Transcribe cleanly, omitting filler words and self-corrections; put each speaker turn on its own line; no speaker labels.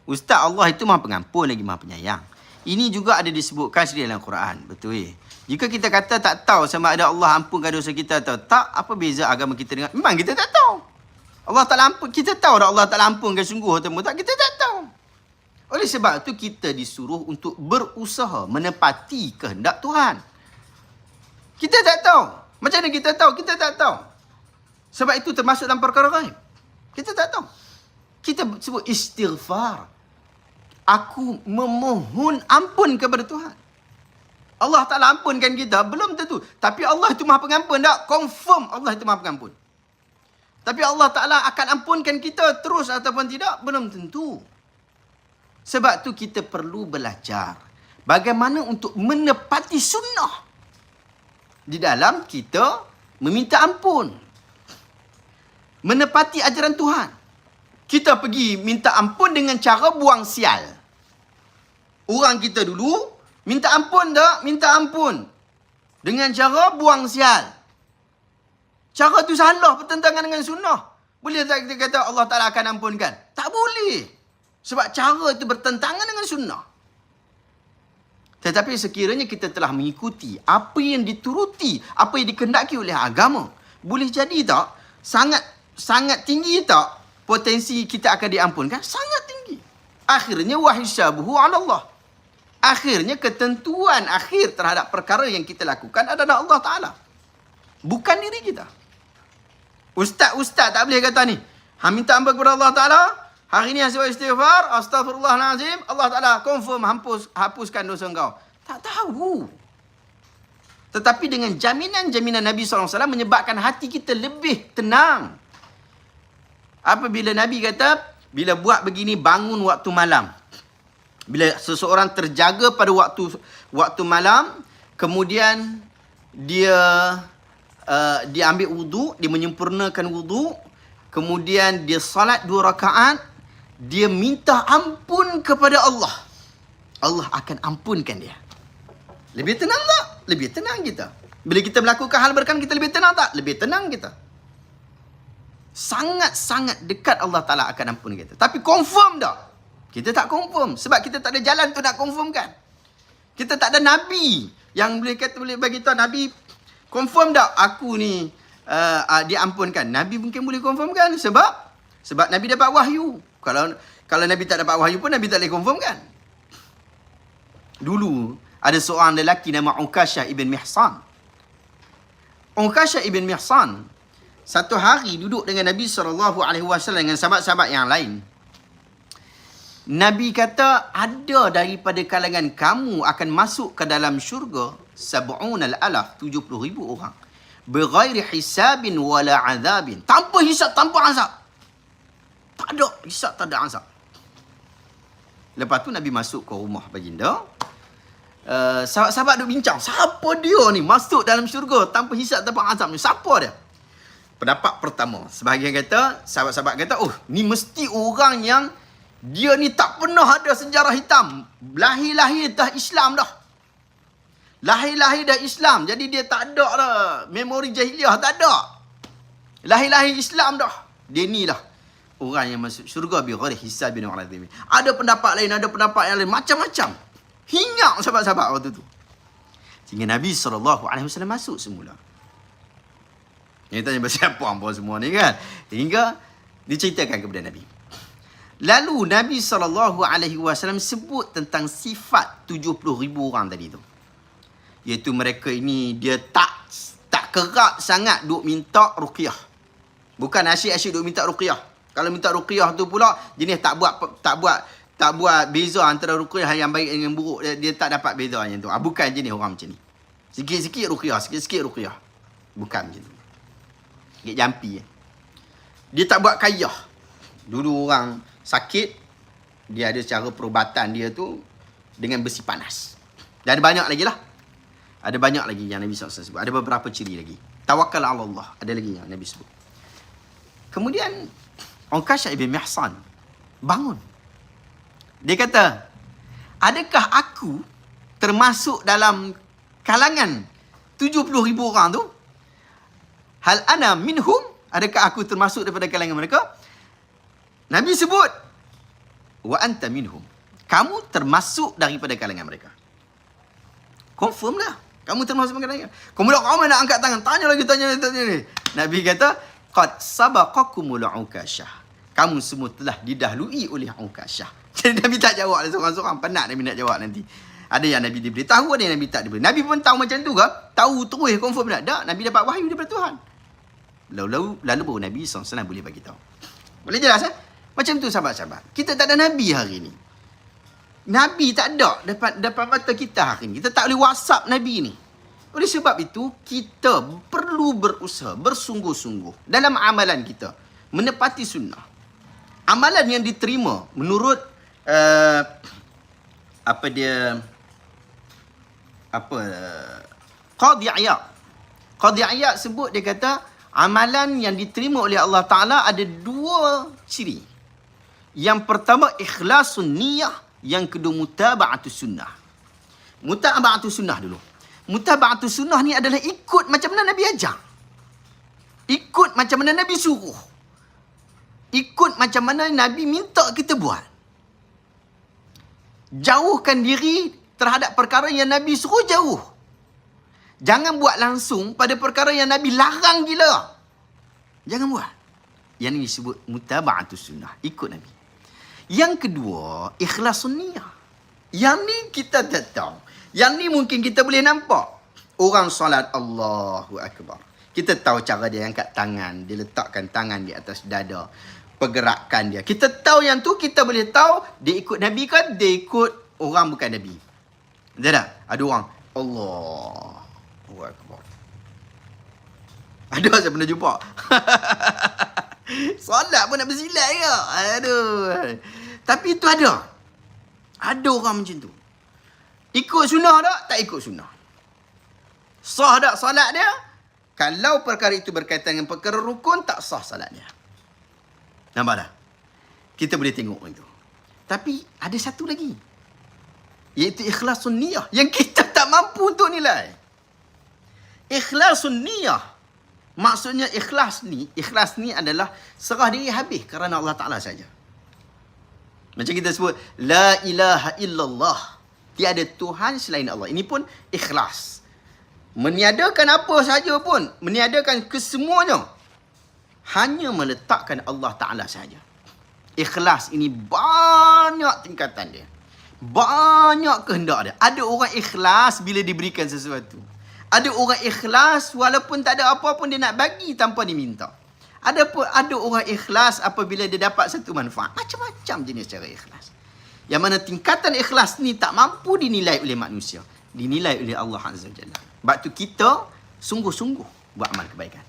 Ustaz Allah itu maha pengampun lagi maha penyayang. Ini juga ada disebutkan di dalam Quran. Betul. Jika kita kata tak tahu sama ada Allah ampunkan dosa kita atau tak, apa beza agama kita dengan... Memang kita tak tahu. Allah Ta'ala ampun. Kita tahu dah Allah Ta'ala ampunkan sungguh atau tak. Kita tak tahu. Oleh sebab itu kita disuruh untuk berusaha menepati kehendak Tuhan. Kita tak tahu. Macam mana kita tahu? Kita tak tahu. Sebab itu termasuk dalam perkara gaib. Kita tak tahu. Kita sebut istighfar. Aku memohon ampun kepada Tuhan. Allah Ta'ala ampunkan kita, belum tentu. Tapi Allah itu maha pengampun. Tak? Confirm Allah itu maha pengampun. Tapi Allah Ta'ala akan ampunkan kita terus ataupun tidak, belum tentu. Sebab tu kita perlu belajar bagaimana untuk menepati sunnah di dalam kita meminta ampun. Menepati ajaran Tuhan. Kita pergi minta ampun dengan cara buang sial. Orang kita dulu minta ampun tak? Minta ampun. Dengan cara buang sial. Cara tu salah, bertentangan dengan sunnah. Boleh tak kita kata Allah Ta'ala akan ampunkan? Tak boleh. Sebab cara itu bertentangan dengan sunnah. Tetapi sekiranya kita telah mengikuti apa yang dituruti, apa yang dikehendaki oleh agama, boleh jadi tak? Sangat tinggi tak? Potensi kita akan diampunkan? Sangat tinggi. Akhirnya wahisabuhu ala Allah. Akhirnya ketentuan akhir terhadap perkara yang kita lakukan adalah Allah Ta'ala. Bukan diri kita. Ustaz tak boleh kata ni. Minta ampun kepada Allah Ta'ala. Hari ni hasil istighfar. Astaghfirullahalazim. Allah Ta'ala confirm hapuskan dosa engkau. Tak tahu. Tetapi dengan jaminan-jaminan Nabi SAW menyebabkan hati kita lebih tenang. Apabila Nabi kata, bila buat begini bangun waktu malam. Bila seseorang terjaga pada waktu malam, kemudian dia ambil wudu, dia menyempurnakan wudu, kemudian dia salat 2 rakaat, dia minta ampun kepada Allah. Allah akan ampunkan dia. Lebih tenang tak? Lebih tenang kita. Bila kita melakukan hal berkenaan, kita lebih tenang tak? Lebih tenang kita. Sangat-sangat dekat Allah Ta'ala akan ampun kita. Tapi confirm tak? Kita tak confirm. Sebab kita tak ada jalan tu nak confirmkan. Kita tak ada Nabi yang boleh bagi tahu Nabi confirm tak aku ni diampunkan. Nabi mungkin boleh confirmkan. Sebab Nabi dapat wahyu. Kalau Nabi tak dapat wahyu pun Nabi tak boleh confirmkan. Dulu ada seorang lelaki nama Uqashah ibn Mihsan. Uqashah ibn Mihsan satu hari duduk dengan Nabi SAW dengan sahabat-sahabat yang lain. Nabi kata, ada daripada kalangan kamu akan masuk ke dalam syurga 70,000 orang. Bighairi hisabin wala azabin. Tanpa hisab, tanpa azab. Tak ada hisab, tak ada azab. Lepas tu Nabi masuk ke rumah baginda. Sahabat-sahabat duk bincang. Siapa dia ni masuk dalam syurga tanpa hisab, tanpa azab ni? Siapa dia? Pendapat pertama. Sebahagian kata, sahabat-sahabat kata, oh, ni mesti orang yang dia ni tak pernah ada sejarah hitam. Lahir-lahir dah Islam dah. Lahir-lahir dah Islam. Jadi dia tak ada dah. Memori jahiliah tak ada. Lahir-lahir Islam dah. Dia ni lah orang yang masuk syurga bighairi hisabin wala azab. Ada pendapat lain, ada pendapat yang lain. Macam-macam. Hinggap sahabat-sahabat waktu tu. Sehingga Nabi SAW masuk semula. Dia tanya siapa hampa semua ni kan. Hingga diceritakan kepada Nabi. Lalu Nabi SAW sebut tentang sifat 70,000 orang tadi tu. Iaitu mereka ini dia tak kerap sangat duk minta ruqyah. Bukan asyik-asyik duk minta ruqyah. Kalau minta ruqyah tu pula jenis tak buat beza antara ruqyah yang baik dengan buruk. Dia tak dapat beza yang tu. Bukan jenis orang macam ni. Sikit-sikit ruqyah, sikit-sikit ruqyah. Bukan macam tu. Sikit jampi. Dia tak buat kayah. Dulu orang sakit, dia ada cara perubatan dia tu dengan besi panas. Dan ada banyak lagi lah. Ada banyak lagi yang Nabi SAW sebut. Ada beberapa ciri lagi. Tawakkal ala Allah. Ada lagi yang Nabi sebut. Kemudian, Uqashah ibn Mihsan bangun. Dia kata, adakah aku termasuk dalam kalangan 70,000 orang tu? Hal ana minhum? Adakah aku termasuk daripada kalangan mereka? Nabi sebut, wa anta minhum. Kamu termasuk daripada kalangan mereka. Confirm lah. Kamu termasuk kalangan. Kemudian kamu nak angkat tangan. Tanya lagi. Nabi kata, qad sabaqakumul Ukasyah. Kamu semua telah didahului oleh Ukasyah. Jadi Nabi tak jawab seorang-seorang. Penat Nabi nak jawab nanti. Ada yang Nabi diberitahu, ada yang Nabi tak diberitahu. Nabi pun tahu macam tu ke? Tahu terus confirm tak? Nabi dapat wahyu daripada Tuhan. Lalu baru Nabi SAW boleh bagi tahu. Boleh jelas Macam tu sahabat-sahabat. Kita tak ada Nabi hari ni. Nabi tak ada depan mata kita hari ni. Kita tak boleh WhatsApp Nabi ni. Oleh sebab itu, kita perlu berusaha, bersungguh-sungguh dalam amalan kita. Menepati sunnah. Amalan yang diterima menurut Qadhi Iyad. Qadhi Iyad sebut, dia kata, amalan yang diterima oleh Allah Ta'ala ada dua ciri. Yang pertama, ikhlasun niyah. Yang kedua, mutaba'atus sunnah. Mutaba'atus sunnah dulu. Mutaba'atus sunnah ni adalah ikut macam mana Nabi ajar. Ikut macam mana Nabi suruh. Ikut macam mana Nabi minta kita buat. Jauhkan diri terhadap perkara yang Nabi suruh jauh. Jangan buat langsung pada perkara yang Nabi larang gila. Jangan buat. Yang ini disebut mutaba'atus sunnah. Ikut Nabi. Yang kedua, ikhlasun niyah. Yang ni kita tak tahu. Yang ni mungkin kita boleh nampak. Orang solat Allahu Akbar. Kita tahu cara dia angkat tangan. Dia letakkan tangan di atas dada. Pergerakan dia. Kita tahu yang tu, kita boleh tahu dia ikut Nabi kan, dia ikut orang bukan Nabi. Betul tak? Ada orang, Allahu Akbar. Ada saya pernah jumpa. Solat pun nak bersilat ke? Aduh. Tapi itu ada. Ada orang macam tu. Ikut sunnah tak? Tak ikut sunnah. Sah tak solat dia? Kalau perkara itu berkaitan dengan perkara rukun, tak sah solat dia. Nampak tak? Kita boleh tengok itu. Tapi ada satu lagi. Iaitu ikhlasun niyah. Yang kita tak mampu untuk nilai. Ikhlasun niyah. Maksudnya ikhlas ni adalah serah diri habis kerana Allah Ta'ala saja. Macam kita sebut, La ilaha illallah. Tiada Tuhan selain Allah. Ini pun ikhlas. Meniadakan apa saja pun. Meniadakan kesemuanya. Hanya meletakkan Allah Ta'ala saja. Ikhlas ini banyak tingkatan dia. Banyak kehendak dia. Ada orang ikhlas bila diberikan sesuatu. Ada orang ikhlas walaupun tak ada apa pun dia nak bagi tanpa diminta. Ada orang ikhlas apabila dia dapat satu manfaat. Macam-macam jenis cara ikhlas. Yang mana tingkatan ikhlas ni tak mampu dinilai oleh manusia. Dinilai oleh Allah Azza wa Jalla. Sebab tu kita sungguh-sungguh buat amal kebaikan.